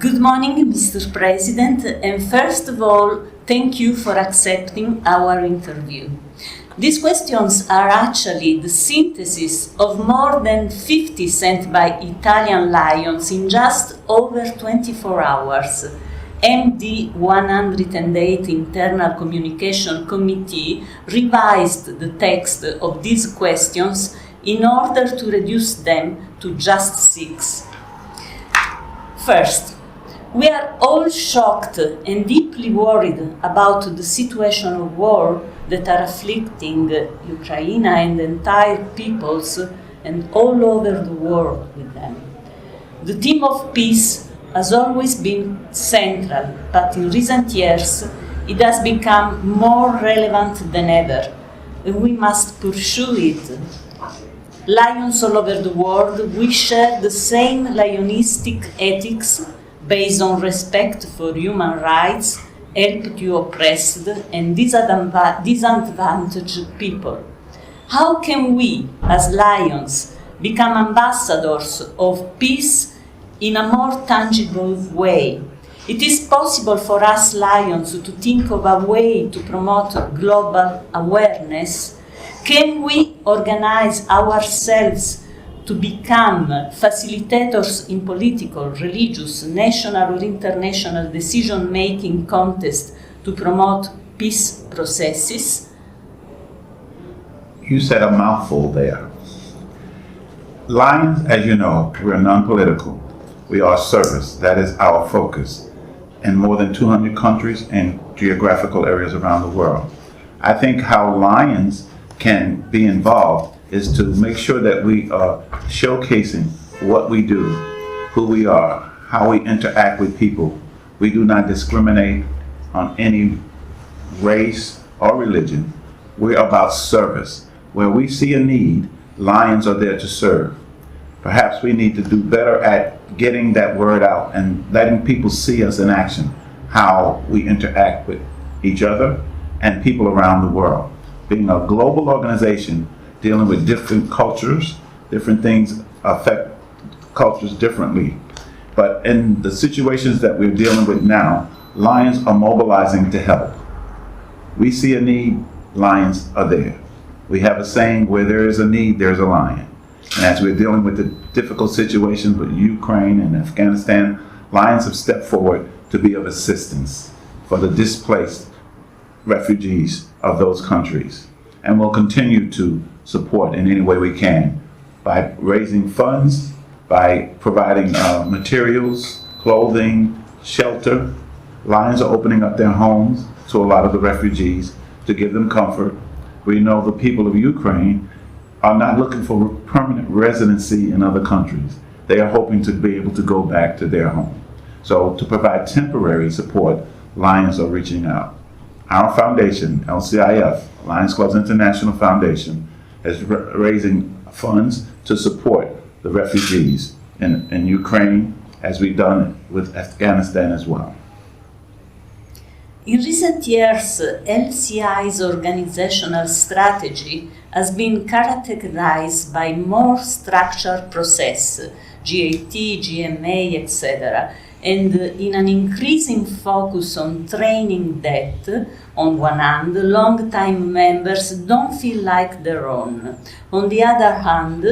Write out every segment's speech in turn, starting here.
Good morning, Mr. President, and first of all, thank you for accepting our interview. These questions are actually the synthesis of more than 50 sent by Italian lions in just over 24 hours. MD 108 Internal Communication Committee revised the text of these questions in order to reduce them to just 6. First, we are all shocked and deeply worried about the situation of war that are afflicting Ukraine and entire peoples and all over the world with them. The theme of peace has always been central, but in recent years it has become more relevant than ever, and we must pursue it. Lions all over the world, we share the same lionistic ethics based on respect for human rights, help to oppressed and disadvantaged people. How can we, as lions, become ambassadors of peace in a more tangible way? It is possible for us lions to think of a way to promote global awareness. Can we organize ourselves to become facilitators in political, religious, national or international decision-making contests to promote peace processes? You said a mouthful there. Lions, as you know, we're non-political. We are service. That is our focus in more than 200 countries and geographical areas around the world. I think how lions can be involved is to make sure that we are showcasing what we do, who we are, how we interact with people. We do not discriminate on any race or religion. We're about service. Where we see a need, lions are there to serve. Perhaps we need to do better at getting that word out and letting people see us in action, how we interact with each other and people around the world. Being a global organization, dealing with different cultures, different things affect cultures differently. But in the situations that we're dealing with now, lions are mobilizing to help. We see a need, lions are there. We have a saying, where there is a need, there's a lion. And as we're dealing with the difficult situations with Ukraine and Afghanistan, lions have stepped forward to be of assistance for the displaced refugees of those countries. And we'll continue to support in any way we can by raising funds, by providing materials, clothing, shelter. Lions are opening up their homes to a lot of the refugees to give them comfort. We know the people of Ukraine are not looking for permanent residency in other countries. They are hoping to be able to go back to their home. So to provide temporary support, Lions are reaching out. Our foundation, LCIF, Lions Clubs International Foundation, is raising funds to support the refugees in Ukraine, as we've done with Afghanistan as well. In recent years, LCI's organizational strategy has been characterized by more structured process, GAT, GMA, etc., and in an increasing focus on training that, on one hand, long-time members don't feel like their own. On the other hand,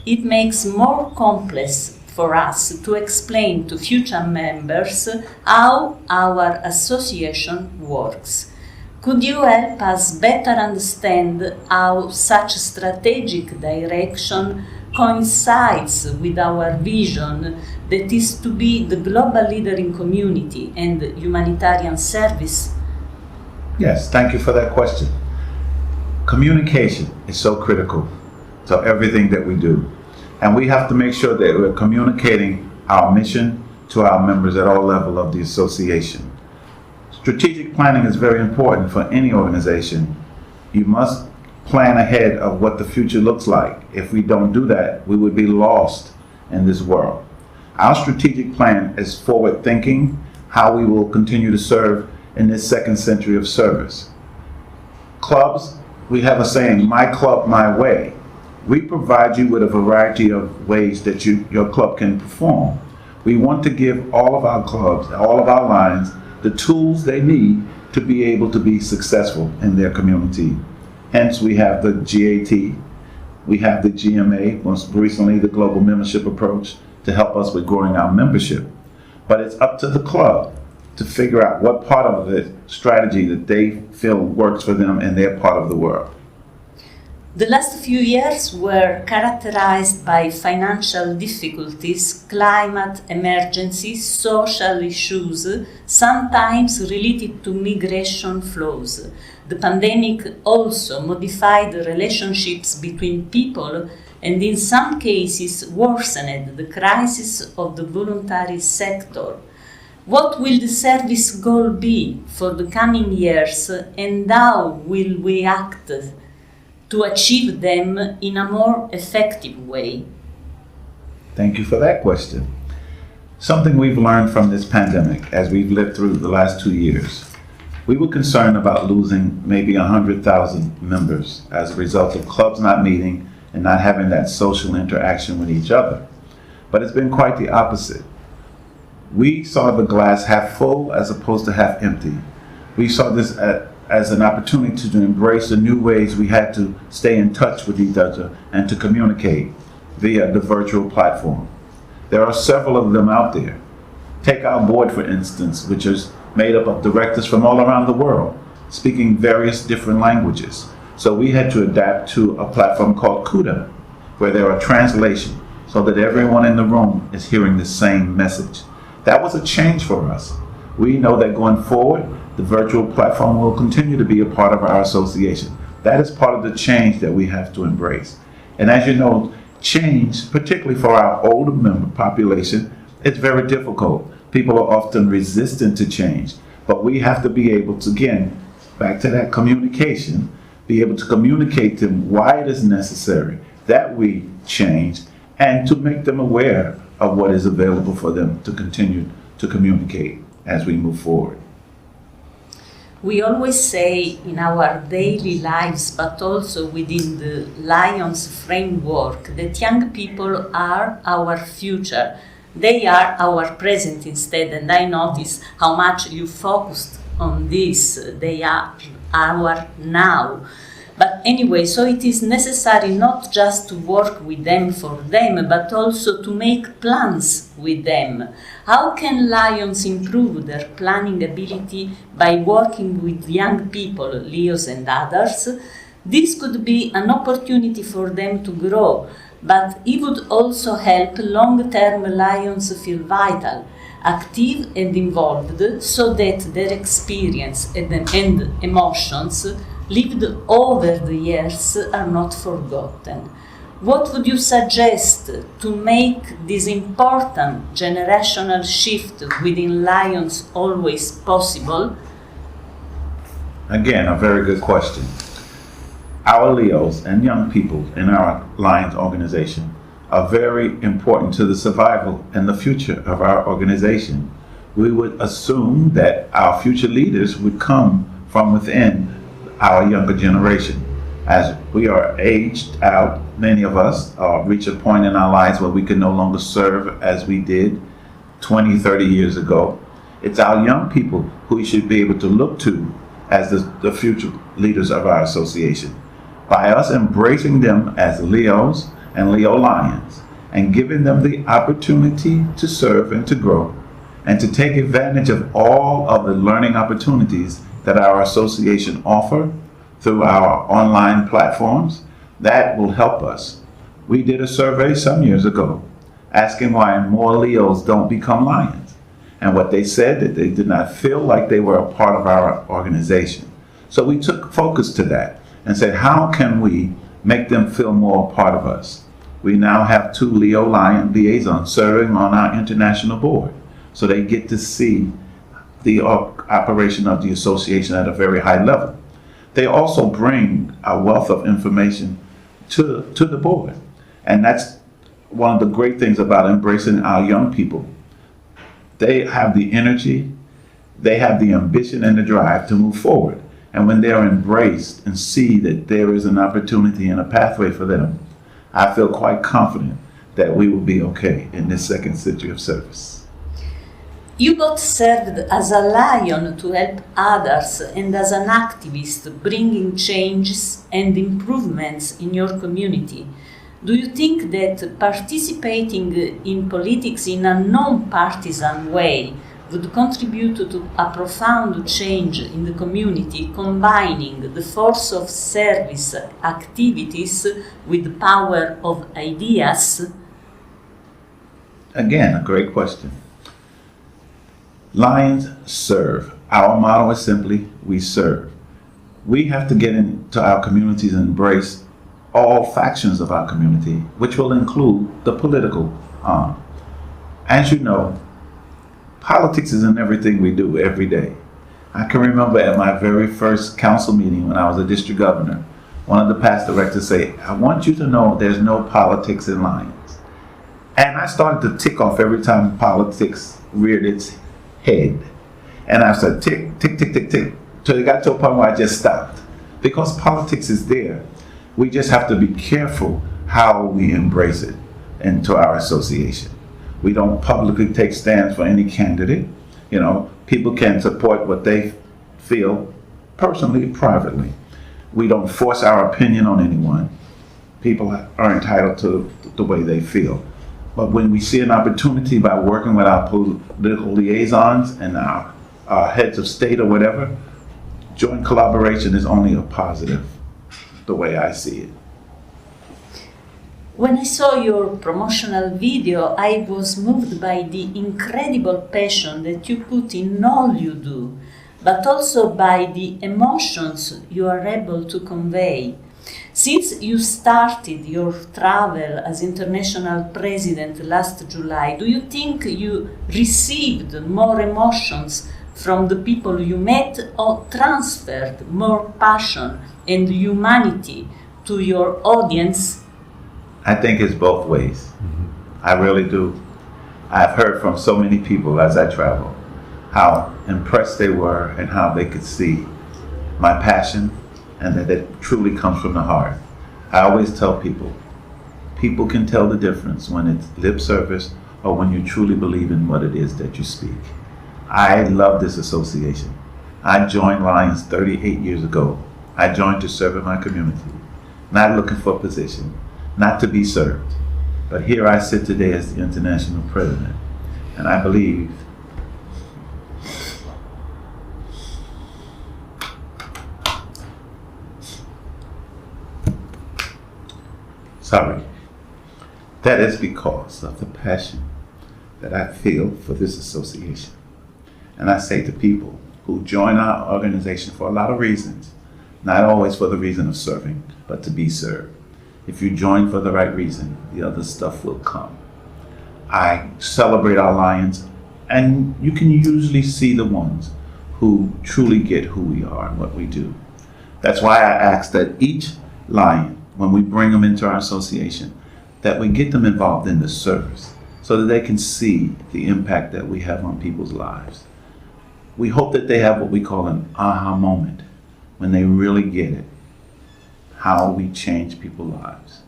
it makes more complex for us to explain to future members how our association works. Could you help us better understand how such strategic direction coincides with our vision that is to be the global leader in community and humanitarian service? Yes, thank you for that question. Communication is so critical to everything that we do. And we have to make sure that we're communicating our mission to our members at all levels of the association. Strategic planning is very important for any organization. You must plan ahead of what the future looks like. If we don't do that, we would be lost in this world. Our strategic plan is forward thinking, how we will continue to serve in this second century of service. Clubs, we have a saying, my club, my way. We provide you with a variety of ways that your club can perform. We want to give all of our clubs, all of our Lions, the tools they need to be able to be successful in their community. Hence, we have the GAT, we have the GMA, most recently the Global Membership Approach, to help us with growing our membership. But it's up to the club to figure out what part of the strategy that they feel works for them in their part of the world. The last few years were characterized by financial difficulties, climate emergencies, social issues, sometimes related to migration flows. The pandemic also modified the relationships between people and in some cases worsened the crisis of the voluntary sector. What will the service goal be for the coming years and how will we act to achieve them in a more effective way? Thank you for that question. Something we've learned from this pandemic as we've lived through the last 2 years. We were concerned about losing maybe 100,000 members as a result of clubs not meeting and not having that social interaction with each other. But it's been quite the opposite. We saw the glass half full as opposed to half empty. We saw this as an opportunity to embrace the new ways we had to stay in touch with each other and to communicate via the virtual platform. There are several of them out there. Take our board, for instance, which is made up of directors from all around the world, speaking various different languages. So we had to adapt to a platform called CUDA, where there are translations so that everyone in the room is hearing the same message. That was a change for us. We know that going forward, the virtual platform will continue to be a part of our association. That is part of the change that we have to embrace. And as you know, change, particularly for our older member population, it's very difficult. People are often resistant to change, but we have to be able to, again, back to that communication, be able to communicate to them why it is necessary that we change and to make them aware of what is available for them to continue to communicate as we move forward. We always say in our daily lives, but also within the Lions framework, that young people are our future. They are our present instead, and I notice how much you focused on this. They are our now. But anyway, so it is necessary not just to work with them for them, but also to make plans with them. How can Lions improve their planning ability by working with young people, Leos and others? This could be an opportunity for them to grow, but it would also help long-term Lions feel vital, active and involved, so that their experience and emotions lived over the years are not forgotten. What would you suggest to make this important generational shift within Lions always possible? Again, a very good question. Our Leos and young people in our Lions organization are very important to the survival and the future of our organization. We would assume that our future leaders would come from within our younger generation. As we are aged out, many of us reach a point in our lives where we can no longer serve as we did 20, 30 years ago. It's our young people who we should be able to look to as the future leaders of our association. By us embracing them as Leos and Leo Lions and giving them the opportunity to serve and to grow and to take advantage of all of the learning opportunities that our association offer through our online platforms, that will help us. We did a survey some years ago asking why more Leos don't become Lions. And what they said, that they did not feel like they were a part of our organization. So we took focus to that and said, how can we make them feel more a part of us? We now have 2 Leo Lion liaisons serving on our international board. So they get to see the operation of the association at a very high level. They also bring a wealth of information to the board. And that's one of the great things about embracing our young people. They have the energy, they have the ambition and the drive to move forward. And when they're embraced and see that there is an opportunity and a pathway for them, I feel quite confident that we will be okay in this second century of service. You both served as a lion to help others and as an activist bringing changes and improvements in your community. Do you think that participating in politics in a non-partisan way would contribute to a profound change in the community, combining the force of service activities with the power of ideas? Again, a great question. Lions serve. Our motto is simply, we serve. We have to get into our communities and embrace all factions of our community, which will include the political arm. As you know, politics is in everything we do every day. I can remember at my very first council meeting when I was a district governor, one of the past directors say, I want you to know there's no politics in Lions. And I started to tick off every time politics reared its head. And I said, tick, tick, tick, tick, tick, till it got to a point where I just stopped. Because politics is there. We just have to be careful how we embrace it into our association. We don't publicly take stands for any candidate. You know, people can support what they feel personally, privately. We don't force our opinion on anyone. People are entitled to the way they feel. But when we see an opportunity by working with our political liaisons and our heads of state or whatever, joint collaboration is only a positive, the way I see it. When I saw your promotional video, I was moved by the incredible passion that you put in all you do, but also by the emotions you are able to convey. Since you started your travel as International President last July, do you think you received more emotions from the people you met or transferred more passion and humanity to your audience? I think it's both ways. I really do. I've heard from so many people as I travel how impressed they were and how they could see my passion and that it truly comes from the heart. I always tell people, people can tell the difference when it's lip service or when you truly believe in what it is that you speak. I love this association. I joined Lions 38 years ago. I joined to serve in my community, not looking for a position, not to be served. But here I sit today as the International President, and I believe that is because of the passion that I feel for this association. And I say to people who join our organization for a lot of reasons, not always for the reason of serving, but to be served. If you join for the right reason, the other stuff will come. I celebrate our Lions, and you can usually see the ones who truly get who we are and what we do. That's why I ask that each Lion, when we bring them into our association, that we get them involved in the service so that they can see the impact that we have on people's lives. We hope that they have what we call an aha moment when they really get it, how we change people's lives,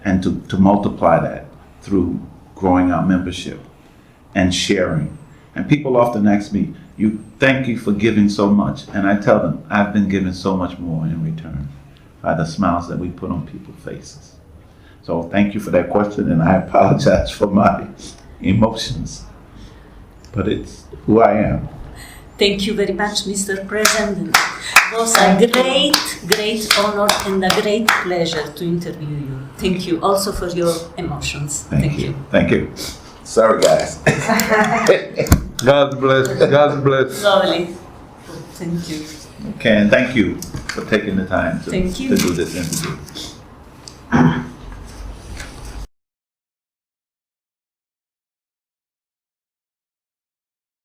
and to multiply that through growing our membership and sharing. And people often ask me, thank you for giving so much. And I tell them, I've been given so much more in return by the smiles that we put on people's faces. So thank you for that question, and I apologize for my emotions, but it's who I am. Thank you very much, Mr. President. It was a great honor and a great pleasure to interview you. Thank you also for your emotions. Thank you. Thank you. Sorry, guys. God bless. God bless. Lovely. Thank you. Okay, and thank you for taking the time to do this interview.